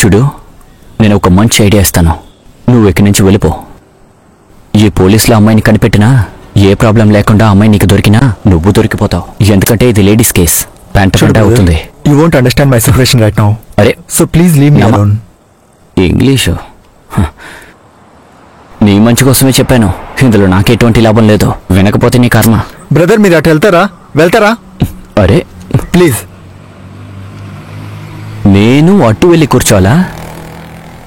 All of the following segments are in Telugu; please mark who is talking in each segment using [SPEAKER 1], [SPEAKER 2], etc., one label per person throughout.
[SPEAKER 1] చూడు, నేను ఒక మంచి ఐడియా ఇస్తాను. నువ్వు ఇక్కడి నుంచి వెళ్ళిపో. ఈ పోలీసుల అమ్మాయిని కనిపెట్టినా ఏ ప్రాబ్లం లేకుండా అమ్మాయి నీకు దొరికినా నువ్వు దొరికిపోతావు. ఎందుకంటే ఇది లేడీస్ కేస్. పెంట అవుతుంది.
[SPEAKER 2] You won't understand my situation right now.
[SPEAKER 1] అరే,
[SPEAKER 2] so please leave me alone.
[SPEAKER 1] English నీ మంచి కోసమే చెప్పాను. ఇందులో నాకు ఎటువంటి లాభం లేదు. వినకపోతే నీ కర్మ.
[SPEAKER 2] బ్రదర్, మీరు అటు వెళ్తారా?
[SPEAKER 1] అరే
[SPEAKER 2] ప్లీజ్.
[SPEAKER 1] నేను అటు వెళ్ళి కూర్చోవాలా?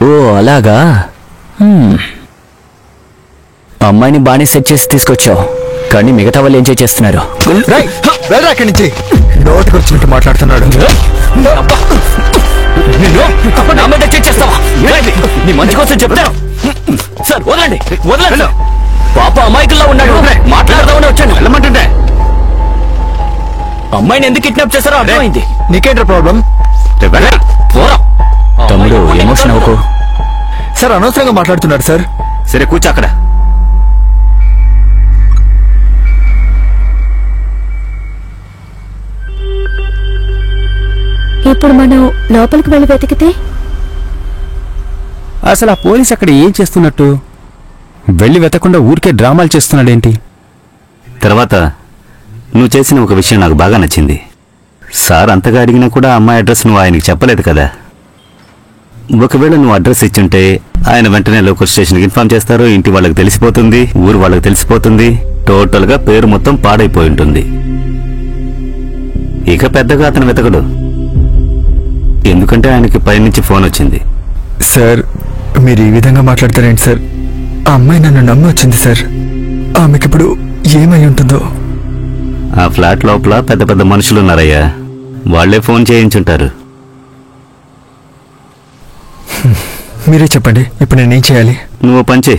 [SPEAKER 1] ఓ అలాగా. అమ్మాయిని బాగానే సెట్ చేసి తీసుకొచ్చావు, కానీ మిగతా వాళ్ళు ఏం చేస్తున్నారు?
[SPEAKER 2] అక్కడి నుంచి నోటికి వచ్చినట్టు మాట్లాడుతున్నాడు.
[SPEAKER 1] నీ మంచి కోసం చెప్తాను సార్. వదలండి. పాప అమాయకుల్లో ఉన్నాడు. మాట్లాడదామని వచ్చాను. వెళ్ళమంటుంటే అమ్మాయిని ఎందుకు కిడ్నాప్ చేస్తారో అర్థమైంది.
[SPEAKER 2] నీకేంట్రా ప్రాబ్లం?
[SPEAKER 1] తమ్ముడు ఎమోషన్ అవ్వకు
[SPEAKER 2] సార్. అనవసరంగా మాట్లాడుతున్నాడు సార్.
[SPEAKER 1] సరే కూర్చో అక్కడ.
[SPEAKER 3] ఇప్పుడు మనం లోపలికి వెళ్ళి వెతికితే
[SPEAKER 4] అసలు ఆ పోలీస్ అక్కడ ఏం చేస్తున్నట్టు? వెళ్ళి వెతకుండా ఊరికే డ్రామాలు చేస్తున్నాడేంటి?
[SPEAKER 5] తర్వాత నువ్వు చేసిన ఒక విషయం నాకు బాగా నచ్చింది. సార్ అంతగా అడిగినా కూడా అమ్మాయి అడ్రస్ నువ్వు ఆయనకి చెప్పలేదు కదా. ఒకవేళ నువ్వు అడ్రస్ ఇచ్చుంటే ఆయన వెంటనే లోకల్ స్టేషన్కి ఇన్ఫార్మ్ చేస్తారు. ఇంటి వాళ్ళకి తెలిసిపోతుంది, ఊరు వాళ్ళకి తెలిసిపోతుంది. టోటల్గా పేరు మొత్తం పాడైపోయి ఉంటుంది. ఇక పెద్దగా అతను వెతకడు. ఎందుకంటే ఆయనకి పైనుంచి ఫోన్ వచ్చింది.
[SPEAKER 2] సార్, మీరు ఈ విధంగా మాట్లాడతారేంటి సార్? ఆ అమ్మాయి నన్ను నమ్మి వచ్చింది సార్. ఆమెకి ఇప్పుడు ఏమై ఉంటుందో.
[SPEAKER 5] ఆ ఫ్లాట్ లోపల పెద్ద పెద్ద మనుషులు ఉన్నారయ్యా. వాళ్లే ఫోన్ చేయించుంటారు.
[SPEAKER 2] మీరే చెప్పండి, ఇప్పుడు నేనేం చేయాలి?
[SPEAKER 5] నువ్వు పంచే,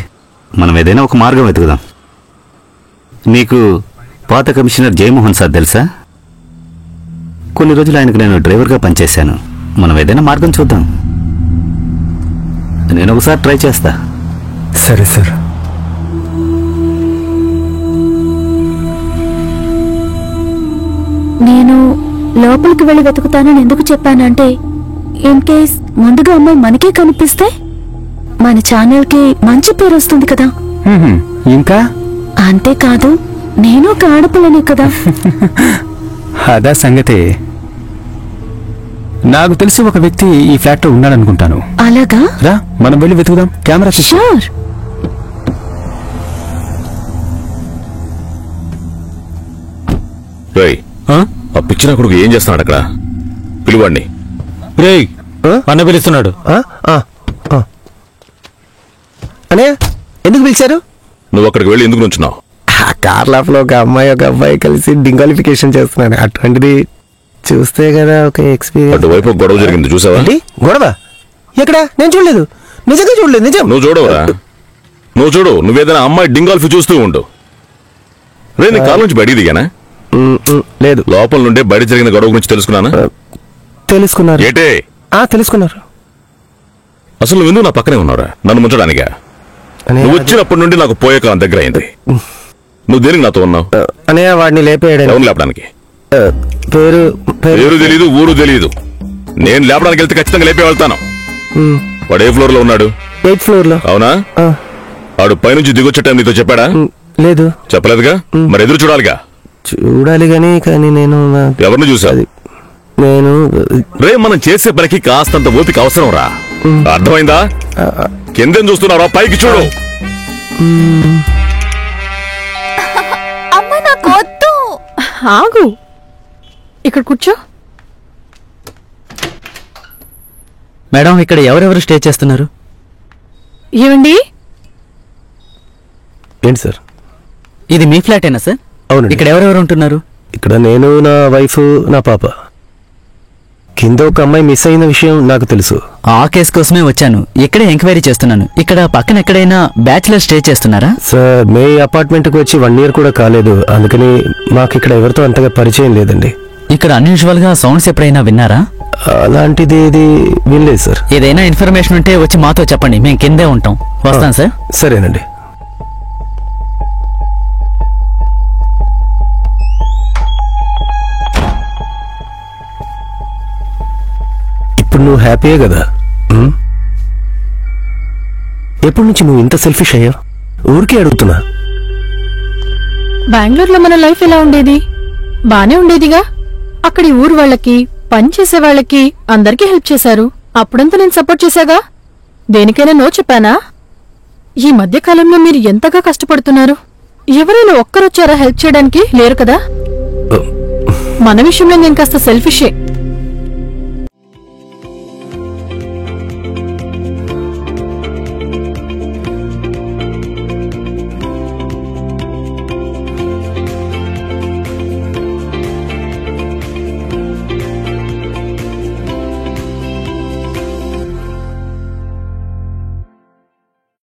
[SPEAKER 5] మనం ఏదైనా ఒక మార్గం వెతుకుదాం. నీకు పాత కమిషనర్ జయమోహన్ సార్ తెలుసా? కొన్ని రోజులు ఆయనకు నేను డ్రైవర్గా పనిచేశాను. మనం ఏదైనా మార్గం చూద్దాం. నేను ఒకసారి ట్రై చేస్తా.
[SPEAKER 2] సరే సార్.
[SPEAKER 3] నేను లోపలికి వెళ్ళి వెతుకుతానని ఎందుకు చెప్పానంటే, ఇన్ కేస్ ముందుగా అమ్మాయి మనకే కనిపిస్తే మన ఛానల్కి మంచి పేరు వస్తుంది కదా.
[SPEAKER 4] ఇంకా
[SPEAKER 3] అంతేకాదు, నేను ఒక ఆడపిల్లనే కదా.
[SPEAKER 4] అదా సంగతే. నాకు తెలిసి ఒక వ్యక్తి ఈ ఫ్లాట్ లో ఉన్నాడనుకుంటాను.
[SPEAKER 3] అలాగా?
[SPEAKER 4] రా, మనం వెళ్ళి వెతుకుదాం. Camera
[SPEAKER 3] sure.
[SPEAKER 6] ఆ పిచ్చిన కొడుకు ఏం చేస్తున్నాడు అక్కడ? పిలువండి.
[SPEAKER 7] అన్న పిలుస్తున్నాడు.
[SPEAKER 8] అనే ఎందుకు పిలిచారు?
[SPEAKER 6] నువ్వు అక్కడికి వెళ్ళి ఎందుకు నుంచున్నావు?
[SPEAKER 8] కార్ లాఫ్లో ఒక అమ్మాయి ఒక అబ్బాయి కలిసి డింగాలిఫికేషన్ చేస్తున్నాడు. అటువంటిది చూస్తే కదా ఒక ఎక్స్పీరియన్స్.
[SPEAKER 6] అటువైపు గొడవ జరిగింది, చూసావా?
[SPEAKER 8] గొడవ ఎక్కడ? నేను చూడలేదు. నిజంగా చూడలేదు. నిజం.
[SPEAKER 6] నువ్వు చూడవరా? నువ్వు చూడు. నువ్వేదైనా అమ్మాయి డింగాల్ఫీ చూస్తూ ఉండు. రే, నీ కార్ నుంచి బయటికి దిగానా?
[SPEAKER 8] లేదు.
[SPEAKER 6] లోపల నుండే బయట జరిగిన గొడవ గురించి తెలుసుకున్నానా?
[SPEAKER 8] తెలుసుకున్నారు.
[SPEAKER 6] ఏటే?
[SPEAKER 8] తెలుసుకున్నారు.
[SPEAKER 6] అసలు నువ్వు ఎందుకు నా పక్కనే ఉన్నారా? నన్ను ముంచడానికా? నువ్వు వచ్చినప్పటి నుండి నాకు పోయే కాలం దగ్గర అయింది. నువ్వు దేనికి నాతో ఉన్నావు?
[SPEAKER 8] అనయ్య వాడిని లేపేయడం.
[SPEAKER 6] ఎవరు లేపడానికి?
[SPEAKER 8] పేరు
[SPEAKER 6] తెలీదు, ఊరు తెలీదు. నేను లేపడానికి వెళ్తే ఖచ్చితంగా లేపే వెళ్తాను. వాడు ఏ ఫ్లోర్ లో ఉన్నాడు?
[SPEAKER 8] 8th ఫ్లోర్ లో.
[SPEAKER 6] అవునా? వాడు పైనుంచి దిగొచ్చే టైం నీతో చెప్పాడా?
[SPEAKER 8] లేదు.
[SPEAKER 6] చెప్పలేదుగా. మరి ఎదురు చూడాలిగా.
[SPEAKER 8] చూడాలి కానీ నేను
[SPEAKER 6] ఎవరిని చూసావు?
[SPEAKER 8] నేను
[SPEAKER 6] రే, మనం చేసే పనికి కాస్తంత ఓపిక అవసరం రా. అర్థమైందా? కిందేం చూస్తున్నారా? పైకి చూడు.
[SPEAKER 9] అమ్మ నాకు వద్దు.
[SPEAKER 10] ఆగు, ఇక్కడ కూర్చో.
[SPEAKER 1] మేడం, ఇక్కడ ఎవరెవరు స్టే చేస్తున్నారు?
[SPEAKER 10] ఏమండి?
[SPEAKER 8] ఏంటి సార్?
[SPEAKER 1] ఇది మీ ఫ్లాటేనా సార్?
[SPEAKER 8] అవును.
[SPEAKER 1] ఇక్కడ ఎవరెవరు ఉంటున్నారు?
[SPEAKER 8] ఇక్కడ నేను, నా వైఫ్, నా పాప. కింద ఒక అమ్మాయి మిస్ అయిన విషయం నాకు తెలుసు.
[SPEAKER 1] ఆ కేసు కోసమే వచ్చాను. ఇక్కడే ఎంక్వైరీ చేస్తున్నాను. ఇక్కడ పక్కన ఎక్కడైనా బ్యాచులర్ స్టే చేస్తున్నారా?
[SPEAKER 8] సార్, మే అపార్ట్మెంట్కి వచ్చి 1 year కూడా కాలేదు. అందుకని మాకు ఇక్కడ ఎవరితో అంతగా పరిచయం లేదండి.
[SPEAKER 1] ఇక్కడ అన్యూజువల్ గా సౌండ్స్ ఎప్పుడైనా విన్నారా?
[SPEAKER 8] అలాంటిది ఏది వినలేదు సార్.
[SPEAKER 1] ఏదైనా ఇన్ఫర్మేషన్ ఉంటే వచ్చి మాతో చెప్పండి. మేము కిందే ఉంటాం. వస్తాను సార్.
[SPEAKER 8] సరేనండి. ఇప్పుడు నువ్వు హ్యాపీయే కదా? ఎప్పటి నుంచి నువ్వు ఇంత సెల్ఫిష్ అయ్యా? ఊరికే అడుగుతున్నా.
[SPEAKER 10] బెంగళూరులో మన లైఫ్ ఎలా ఉండేది? బానే ఉండేదిగా. అక్కడి ఊరు వాళ్ళకి, పని చేసే వాళ్ళకి అందరికీ హెల్ప్ చేశారు. అప్పుడంతా నేను సపోర్ట్ చేశాగా. దేనికైనా నో చెప్పానా? ఈ మధ్య కాలంలో మీరు ఎంతగా కష్టపడుతున్నారు. ఎవరైనా ఒక్కరొచ్చారా హెల్ప్ చేయడానికి? లేరు కదా. మన విషయంలో నేను కాస్త సెల్ఫిషే.